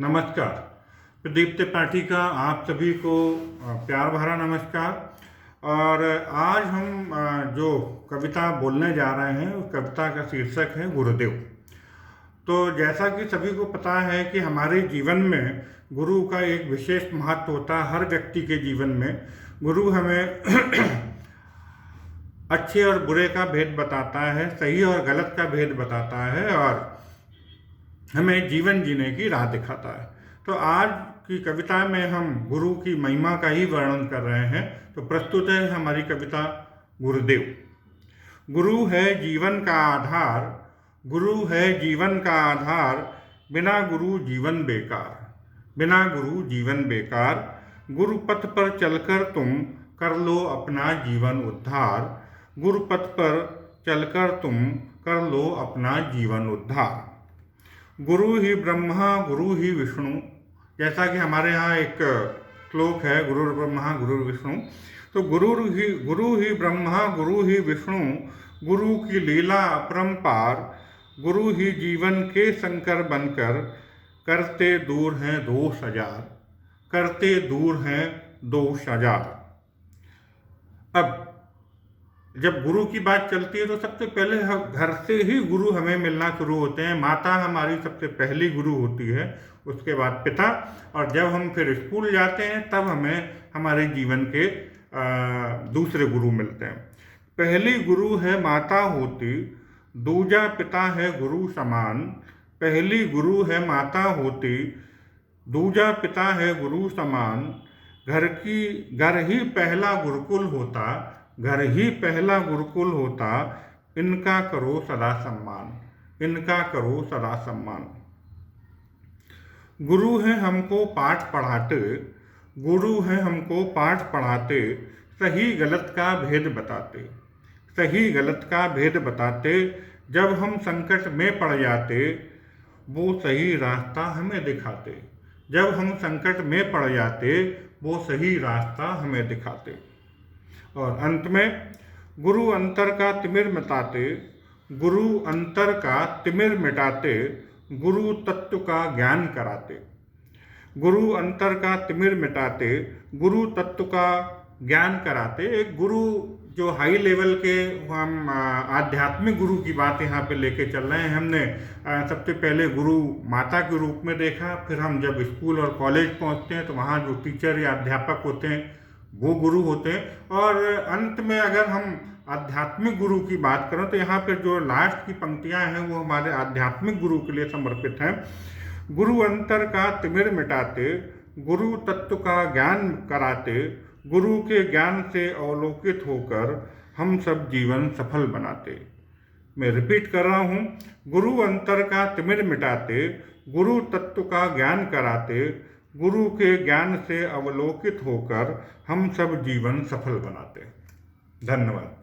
नमस्कार। प्रदीप त्रिपाठी का आप सभी को प्यार भरा नमस्कार। और आज हम जो कविता बोलने जा रहे हैं उस कविता का शीर्षक है गुरुदेव। तो जैसा कि सभी को पता है कि हमारे जीवन में गुरु का एक विशेष महत्व होता है। हर व्यक्ति के जीवन में गुरु हमें अच्छे और बुरे का भेद बताता है, सही और गलत का भेद बताता है और हमें जीवन जीने की राह दिखाता है। तो आज की कविता में हम गुरु की महिमा का ही वर्णन कर रहे हैं। तो प्रस्तुत है हमारी कविता गुरुदेव। गुरु है जीवन का आधार, गुरु है जीवन का आधार, बिना गुरु जीवन बेकार, बिना गुरु जीवन बेकार। गुरु पथ पर चलकर तुम कर लो अपना जीवन उद्धार, गुरु पथ पर चलकर तुम कर लो अपना जीवन उद्धार। गुरु ही ब्रह्मा गुरु ही विष्णु, जैसा कि हमारे यहाँ एक श्लोक है, गुरु ब्रह्मा गुरु विष्णु। तो गुरु ही ब्रह्मा गुरु ही विष्णु, गुरु की लीला अपरंपार। गुरु ही जीवन के शंकर बनकर करते दूर हैं दोष हजार, करते दूर हैं दोष हजार। अब जब गुरु की बात चलती है तो सबसे पहले घर से ही गुरु हमें मिलना शुरू होते हैं। माता हमारी सबसे पहली गुरु होती है, उसके बाद पिता, और जब हम फिर स्कूल जाते हैं तब हमें हमारे जीवन के दूसरे गुरु मिलते हैं। पहली गुरु है माता होती, दूजा पिता है गुरु समान। पहली गुरु है माता होती, दूजा पिता है गुरु समान। घर ही पहला गुरुकुल होता, घर ही पहला गुरुकुल होता। इनका करो सदा सम्मान, इनका करो सदा सम्मान। गुरु हैं हमको पाठ पढ़ाते, गुरु हैं हमको पाठ पढ़ाते, सही गलत का भेद बताते, सही गलत का भेद बताते। जब हम संकट में पड़ जाते वो सही रास्ता हमें दिखाते, जब हम संकट में पड़ जाते वो सही रास्ता हमें दिखाते। और अंत में गुरु अंतर का तिमिर मिटाते, गुरु अंतर का तिमिर मिटाते, गुरु तत्व का ज्ञान कराते। गुरु अंतर का तिमिर मिटाते, गुरु तत्व का ज्ञान कराते। एक गुरु जो हाई लेवल के, हम आध्यात्मिक गुरु की बात यहाँ पे लेके चल रहे हैं। हमने सबसे पहले गुरु माता के रूप में देखा, फिर हम जब स्कूल और कॉलेज पहुँचते हैं तो वहाँ जो टीचर या अध्यापक होते हैं वो गुरु होते हैं। और अंत में अगर हम आध्यात्मिक गुरु की बात करें तो यहाँ पर जो लास्ट की पंक्तियाँ हैं वो हमारे आध्यात्मिक गुरु के लिए समर्पित हैं। गुरु अंतर का तिमिर मिटाते, गुरु तत्व का ज्ञान कराते, गुरु के ज्ञान से अवलोकित होकर हम सब जीवन सफल बनाते। मैं रिपीट कर रहा हूँ, गुरु अंतर का तिमिर मिटाते, गुरु तत्व का ज्ञान कराते, गुरु के ज्ञान से अवलोकित होकर हम सब जीवन सफल बनाते। धन्यवाद।